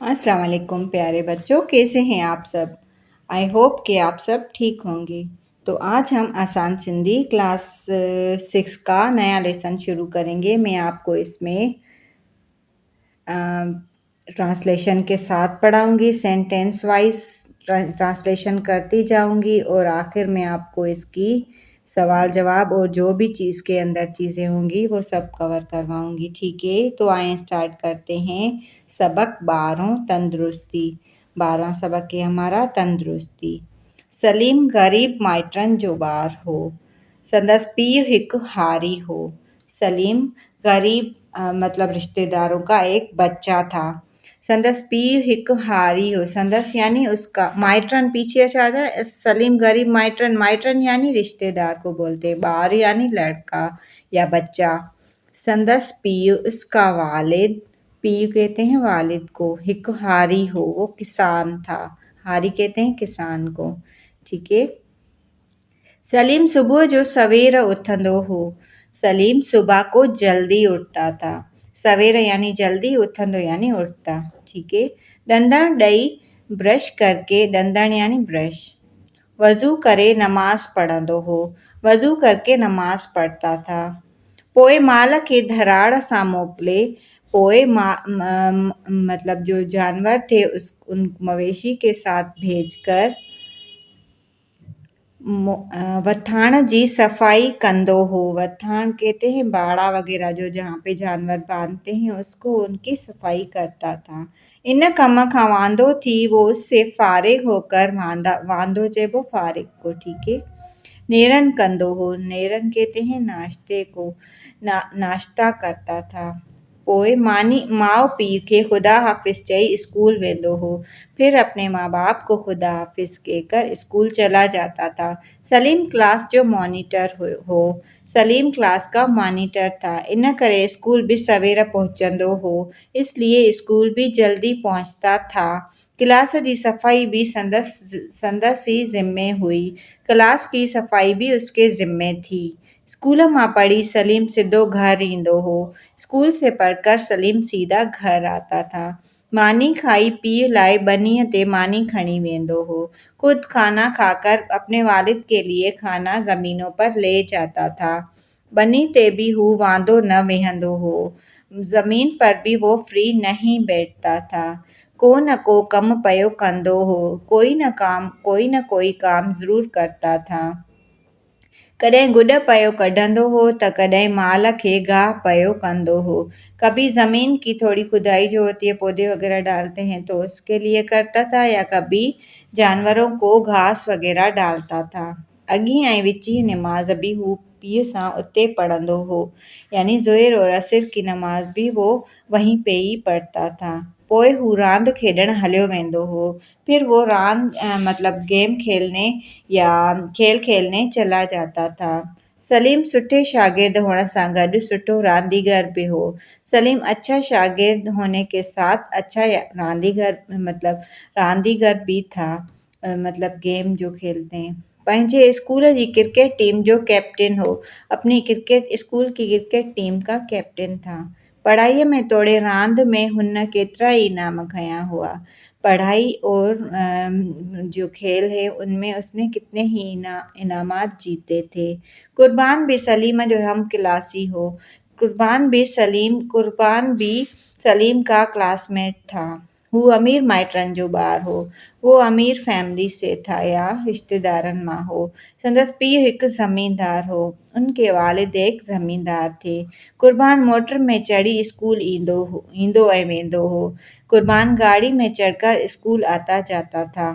अस्सलाम वालेकुम प्यारे बच्चों, कैसे हैं आप सब। आई होप कि आप सब ठीक होंगे। तो आज हम आसान सिंधी क्लास 6 का नया लेसन शुरू करेंगे। मैं आपको इसमें ट्रांसलेशन के साथ पढ़ाऊंगी, सेंटेंस वाइज ट्रांसलेशन करती जाऊंगी और आखिर में आपको इसकी सवाल जवाब और जो भी चीज़ के अंदर चीज़ें होंगी वो सब कवर करवाऊंगी। ठीक है, तो आए स्टार्ट करते हैं। सबक 12 तंदुरुस्ती। 12वां सबक है हमारा तंदुरुस्ती। सलीम गरीब माइटन जो ॿारु हो, संदसि पीउ हिकु हारी हो। सलीम गरीब मतलब रिश्तेदारों का एक बच्चा था। संदसि पीउ हिकु हारी हो, संदसि यानी उसका, माइटरन पीछे से आ जाए। सलीम गरीब माइटरन, माइटरन यानी रिश्तेदार को बोलते हैं, ॿारु यानी लड़का या बच्चा। संदसि पीउ उसका वालिद, पीउ कहते हैं वालिद को, हिकु हारी हो वो किसान था। हारी कहते हैं किसान को। ठीक है। सलीम सुबुह जो सवेर उथंदो हो। सलीम सुबह को जल्दी उठता था। सवेर यानी जल्दी, उथंदो यानी उठता। ठीक है। डंदण ॾेई ब्रश करके, डंदण यानी ब्रश। वज़ू करे नमाज़ पढ़ंदो हो। वज़ू करके नमाज़ पढ़ता था। पोइ माल खे धराड़ सां मोकिले। पोइ मतलब जो जानवर थे उन मवेशी के साथ भेजकर वथाण जी सफाई कंदो हो। वथाण कहते हैं बाड़ा वगैरह, जो जहाँ पे जानवर बांधते हैं उसको, उनकी सफाई करता था। इन कम खां वांदो थी वो उससे फारिग होकर, वांदो चइबो फारिग को। ठीक है। नेरन कंदो हो। नेरन कहते हैं नाश्ते को। नाश्ता करता था। पोइ माउ पीउ खे ख़ुदा हाफ़िज़ चई स्कूल वेंदो हो। फिर अपने माँ बाप को खुदा हाफिज कहकर स्कूल चला जाता था। सलीम क्लास जो मॉनिटर हो। सलीम क्लास का मॉनिटर था, इन करे स्कूल भी सवेर पहुंचंदो हो, इसलिए स्कूल भी जल्दी पहुंचता था। क्लास जी सफ़ाई भी संदसि ज़िम्मे हुई। क्लास की सफ़ाई भी उसके ज़िम्मे थी। स्कूल मां पढ़ी सलीम सिधो घर ईंदो हो। स्कूल से पढ़कर सलीम सीधा घर आता था। मानी खाई पीउ लाइ बनीअ ते मानी खणी वेंदो हो। खुद खाना खाकर अपने वालिद के लिए खाना ज़मीनों पर ले जाता था। बनी ते भी हू वांदो न वेहंदो हो। ज़मीन पर भी वो फ्री नहीं बैठता था। को न को कम पयो कंदो हो। कोई न कोई काम ज़रूर करता था। कॾहिं गुॾ पयो कढंदो हो त कॾहिं माल खे गाह पयो कंदो हो। कभी ज़मीन की थोड़ी खुदाई जो होती है, पौधे वगैरह डालते हैं तो उसके लिए करता था, या कभी जानवरों को घास वगैरह डालता था। अॻी ऐं विची नमाज़ भी हू पीउ सां उते पढ़ंदो हो, यानी ज़ोहर और असर की नमाज़ भी वो वहीं पे ही पढ़ता था। पोइ हू रांदि खेॾणु हलियो वेंदो हो। फिर वो मतलब गेम खेलने या खेल खेलने चला जाता था। सलीम सुठे शागिर्द होने सां गॾु सुठो रांदीगर भी हो। सलीम अच्छा शागिर्द होने के साथ अच्छा रांदीगर भी था। मतलब गेम जो खेलते हैं। पंहिंजे स्कूल जी क्रिकेट टीम जो कैप्टन हो। अपनी स्कूल की क्रिकेट टीम का कैप्टन था। पढ़ाईअ में तोड़े रांदि में हुन केतिरा ई इनाम खया हुआ। पढ़ाई और जो खेल है उनमें उसने कितने ही इनामात जीते थे। कुर्बान भी सलीम जो हम क्लासी हो। कुर्बान भी सलीम का क्लासमेट था। हू अमीर माइटरनि जो ॿारु हो। वो अमीर फैमिली से था या रिश्तेदारनि मां हो। संदसि पीउ हिकु ज़मींदार हो। उनके वालिद एक ज़मींदार थे। कुर्बान मोटर में चढ़ी स्कूल ईंदो ऐं वेंदो हो। कुर्बान गाड़ी में चढ़कर स्कूल आता जाता था।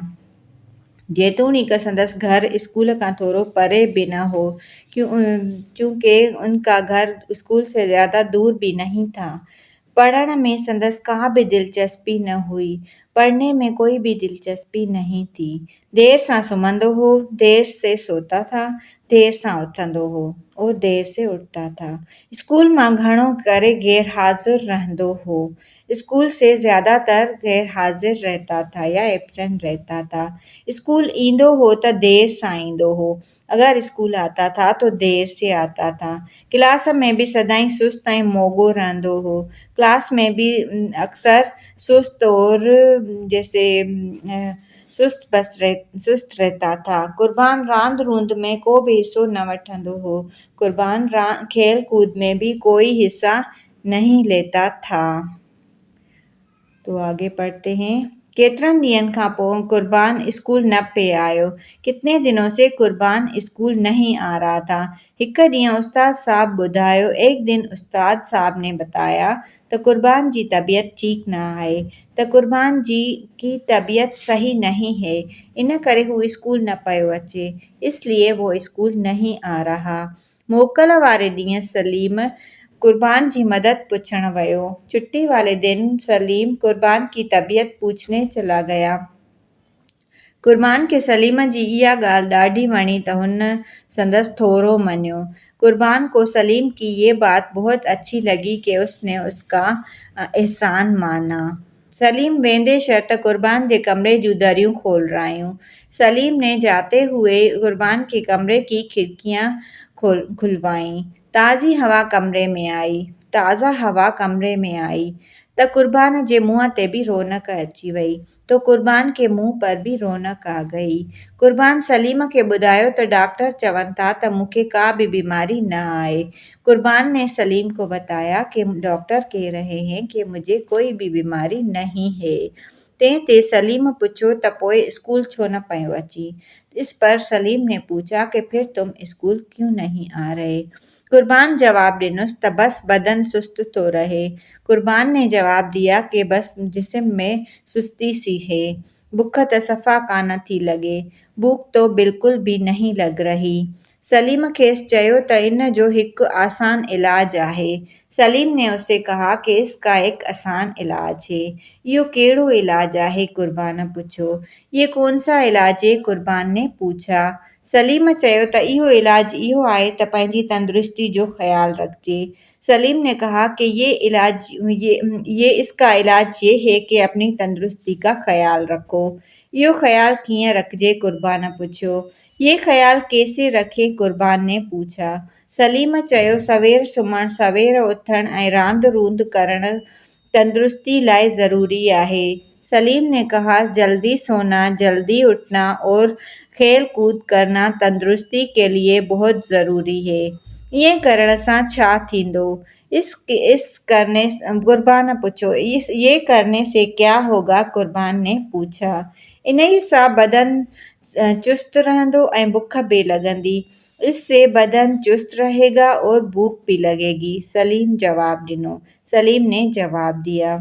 जेतोणीक संदसि घर स्कूल खां थोरो परे भी न हो, क्योंकि उनका घर स्कूल से ज़्यादा दूर भी नहीं था। पढ़ण में संदसि का भी दिलचस्पी न हुई। पढ़ने में कोई भी दिलचस्पी नहीं थी। देर सां सुम्हंदो हो, देर से सोता था, देर सां उथंदो हो और देर से उठता था। स्कूल मां घणो करे गैर हाज़िर रहंदो हो। स्कूल से ज़्यादातर गैर हाज़िर रहता था या एब्सेंट रहता था। स्कूल ईंदो हो त देर सां ईंदो हो। अगरि स्कूल आता था तो देर से आता था। क्लास में भी सदाईं सुस्त ऐं मोॻो रहंदो हो। क्लास में भी अक्सर सुस्त और जैसे सुस्त रहता था। कुर्बान रांदि रूंद में को बि हिस्सो न वठंदो हो। कुर्बान खेल कूद में भी कोई हिस्सा नहीं लेता था। तो आगे पढ़ते हैं। केतिरनि ॾींहंनि खां पोइ कुर्बान स्कूल न पे आयो। कितने दिनों से कुर्बान स्कूल नहीं आ रहा था। हिक ॾींहुं उस्ताद साहब ॿुधायो। एक दिन उस्ताद साहब ने बताया त कुर्बान जी तबीयत ठीक न आहे, त कुर्बान जी की तबीयत सही नहीं है, इन करे हू स्कूल न पियो अचे, इसलिए वो स्कूल नहीं आ रहा। मोकल वारे ॾींहुं सलीम कुर्बान जी मदद पुछण वियो। छुट्टी वाले दिन सलीम कुर्बान की तबीयत पूछने चला गया। कुर्बान खे सलीम जी इहा ॻाल्हि ॾाढी वणी त हुन संदसि थोरो मञियो। कुर्बान को सलीम की ये बात बहुत अच्छी लगी कि उसने उसका एहसान माना। सलीम वेंदे शर्त कुर्बान जे कमरे जूं दरियूं खोलरायूं। सलीम ने जाते हुए कुर्बान के कमरे की खिड़कियां खुलवाईं। ताज़ी हवा कमरे में आई। ताज़ा हवा कमरे में आई त कुर्बान जे मुंहं ते बि रौनक अची वई। तो कुर्बान के मुंह पर भी रौनक आ गई। कुर्बान सलीम खे ॿुधायो त डॉक्टर चवनि था त मूंखे का भी बीमारी न आहे। कुर्बान ने सलीम को बताया कि डॉक्टर कह रहे हैं कि मुझे कोई भी बीमारी नहीं है। तंहिं ते सलीम पुछो त पोइ स्कूल छो न पियो अची। इस पर सलीम ने पूछा कि फिर तुम स्कूल क्यों नहीं आ रहे। कुर्बान जवाब ॾिनुसि त बस बदन सुस्त तो रहे। कुर्बान ने जवाब दिया कि बस जिस्म में सुस्ती सी है। भुख त सफ़ा कान थी लगे। भूख तो बिल्कुल भी नहीं लग रही। सलीम खेसि चयो त इन जो हिकु आसान इलाज आहे। सलीम ने उसे कहा कि इसका एक आसान इलाज है। इहो कहिड़ो इलाज आहे? कुर्बान पुछो। ये कौन सा इलाज है? कुर्बान ने पूछा। सलीम चयो त इहो इलाज इहो आहे त पंहिंजी तंदुरुस्ती जो ख़्यालु रखिजे। सलीम ने कहा कि ये इसका इलाज ये है कि अपनी तंदुरुस्ती का ख्याल रखो। यो ख्याल कीअं रखिजे? कुर्बान पुछियो। ये ख्याल कैसे रखे? कुर्बान ने पूछा। सलीम चयो सवेर सुम्हणु, सवेर उथणु ऐं रांदि रूंद करणु तंदुरुस्ती लाइ ज़रूरी आहे। सलीम ने कहा जल्दी सोना, जल्दी उठना और खेल कूद करना तंदुरुस्ती के लिए बहुत ज़रूरी है। ईअं करण सां छा थींदो? इस करने कुर्बान पुछो। ये करने से क्या होगा? कुर्बान ने पूछा। इन्ही सां बदन चुस्त रहंदो ऐं भुख भी लगंदी। इससे बदन चुस्त रहेगा और भूख भी लगेगी। सलीम जवाब ॾिनो। सलीम ने जवाब दिया।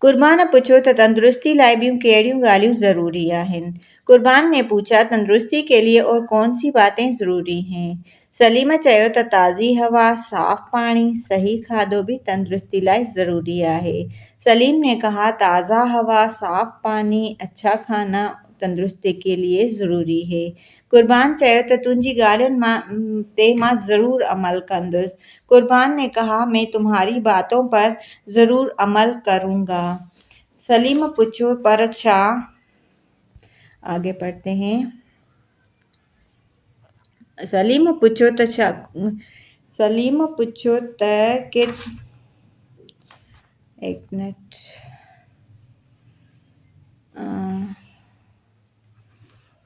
कुर्बान पुछो त तंदुरुस्ती लाइ ॿियूं कहिड़ियूं ॻाल्हियूं ज़रूरी आहिनि? कुर्बान ने पूछा तंदुरुस्ती के लिए और कौन सी बातें ज़रूरी हैं? सलीम चयो त ताज़ी हवा, साफ़ पाणी, सही खाधो भी तंदुरुस्ती लाइ ज़रूरी आहे। सलीम ने कहा ताज़ा हवा, साफ़ पानी, अच्छा खाना तंदुरुस्ती के लिए ज़रूरी है। कुर्बान चयो त तुंहिंजी ॻाल्हियुनि ते मां ज़रूर अमल कंदुसि। कुर्बान ने कहा मैं तुम्हारी बातों पर ज़रूर अमल करूँगा। सलीम पुछो पर छा? आगे पढ़ते हैं। सलीम पुछो त छा? सलीम पुछो त के एक मिनट।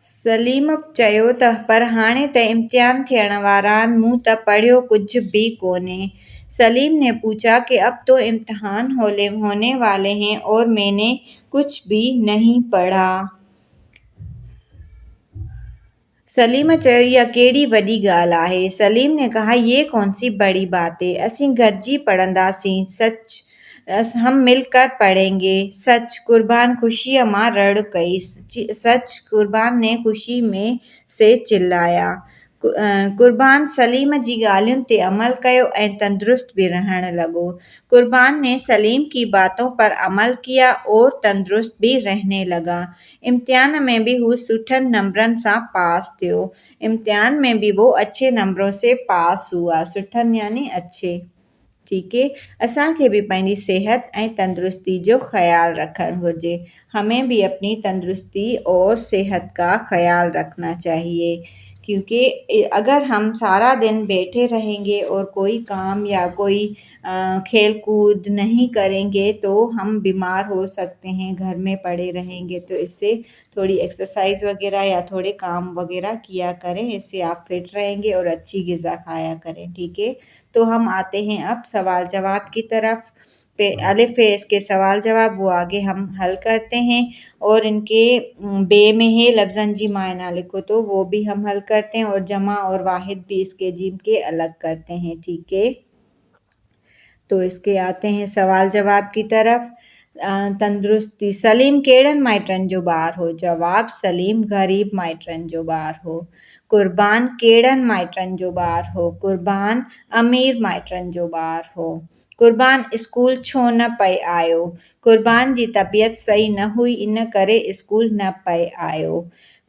सलीम चयो त पर हाणे त इम्तिहान थियण वारा आहिनि, मूं त पढ़ियो कुझु भी कोन्हे। सलीम ने पूछा कि अब तो इम्तिहान होने वाले हैं और मैंने कुछ भी नहीं पढ़ा। सलीम चयो इहा कहिड़ी वॾी ॻाल्हि आहे। सलीम ने कहा ये कौन सी बड़ी बात है, असीं गॾिजी पढ़ंदासीं। सच हम मिलकर पढ़ेंगे। सच कुर्बान ख़ुशीअ मां रड़ कई। सच कुर्बान ने ख़ुशी में से चिल्लाया। कुर्बान सलीम जी ॻाल्हियुनि ते अमल कयो ऐं तंदुरुस्त भी रहण लॻो। कुर्बान ने सलीम की बातों पर अमल किया और तंदुरुस्त भी रहने लगा। इम्तिहान में भी हू सुठनि नंबरनि सां पास थियो। इम्तिहान में भी वो अच्छे नंबरों से पास हुआ। सुठनि यानी अच्छे। ठीक है। असांखे बि पंहिंजी सिहत ऐं तंदुरुस्ती जो ख्याल रखणु घुरिजे। हमें भी अपनी तंदुरुस्ती और सेहत का ख्याल रखना चाहिए, क्योंकि अगर हम सारा दिन बैठे रहेंगे और कोई काम या कोई खेल कूद नहीं करेंगे तो हम बीमार हो सकते हैं। घर में पड़े रहेंगे तो इससे थोड़ी एक्सरसाइज वगैरह या थोड़े काम वगैरह किया करें, इससे आप फिट रहेंगे और अच्छी गिज़ा खाया करें, ठीक है। तो हम आते हैं अब सवाल जवाब की तरफ। अलिफ है इसके सवाल जवाब, वो आगे हम हल करते हैं। और इनके बे में है लफ्ज़न जी मायना लिखो, तो वो भी हम हल करते हैं। और जमा और वाहिद भी इसके जिम के अलग करते हैं, ठीक है। तो इसके आते हैं सवाल जवाब की तरफ। तंदुरुस्ती सलीम केड़न माइटन जो ॿार हो? जवाब सलीम गरीब माइटन जो ॿार हो। कुर्बान केड़न माइटन जो ॿार हो? कुर्बान अमीर माइटन जो ॿार हो। कुर्बान स्कूल छो न पे आयो? कुर्बान जी तबीयत सही न हुई, इन करे स्कूल न पे आयो।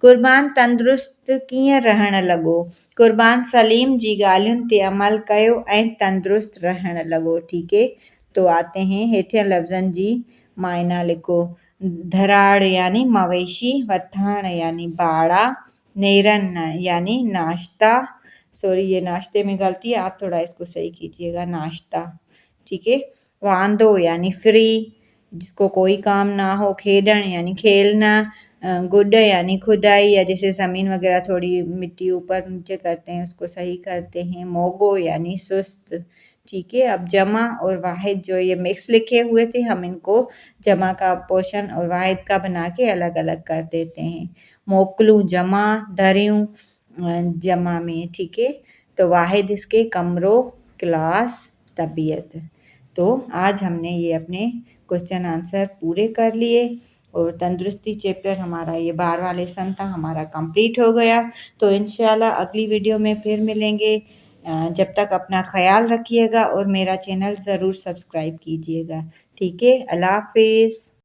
कुर्बान तंदुरुस्त कीअं रहण लॻो? कुर्बान सलीम जी ॻाल्हियुनि ते अमल कयो ऐं तंदुरुस्त रहण लॻो, ठीक है। तो आते हैं हेठियन लफ्ज़न जी मायना लिखो। धराड़ यानी मवेशी, वथाण यानी बाड़ा, नेरन यानी नाश्ता, सॉरी ये नाश्ते में गलती है, आप थोड़ा इसको सही कीजिएगा, नाश्ता, ठीक है। वांदो यानी फ्री, जिसको कोई काम ना हो। खेडण यानी खेलना। गुड यानी खुदाई, या जैसे ज़मीन वगैरह थोड़ी मिट्टी ऊपर नीचे करते हैं उसको सही करते हैं। मोगो यानी सुस्त, ठीक है। अब जमा और वाहिद जो ये मिक्स लिखे हुए थे, हम इनको जमा का पोर्शन और वाहिद का बना के अलग अलग कर देते हैं। मोकलू जमा, दरियों जमा में, ठीक है। तो वाहिद इसके कमरों, क्लास, तबीयत। तो आज हमने ये अपने क्वेश्चन आंसर पूरे कर लिए और तंदुरुस्ती चैप्टर हमारा ये 12वां लेसन था हमारा कंप्लीट हो गया। तो इंशाल्लाह अगली वीडियो में फिर मिलेंगे। जब तक अपना ख्याल रखिएगा और मेरा चैनल ज़रूर सब्सक्राइब कीजिएगा, ठीक है। अल्लाह हाफिज़।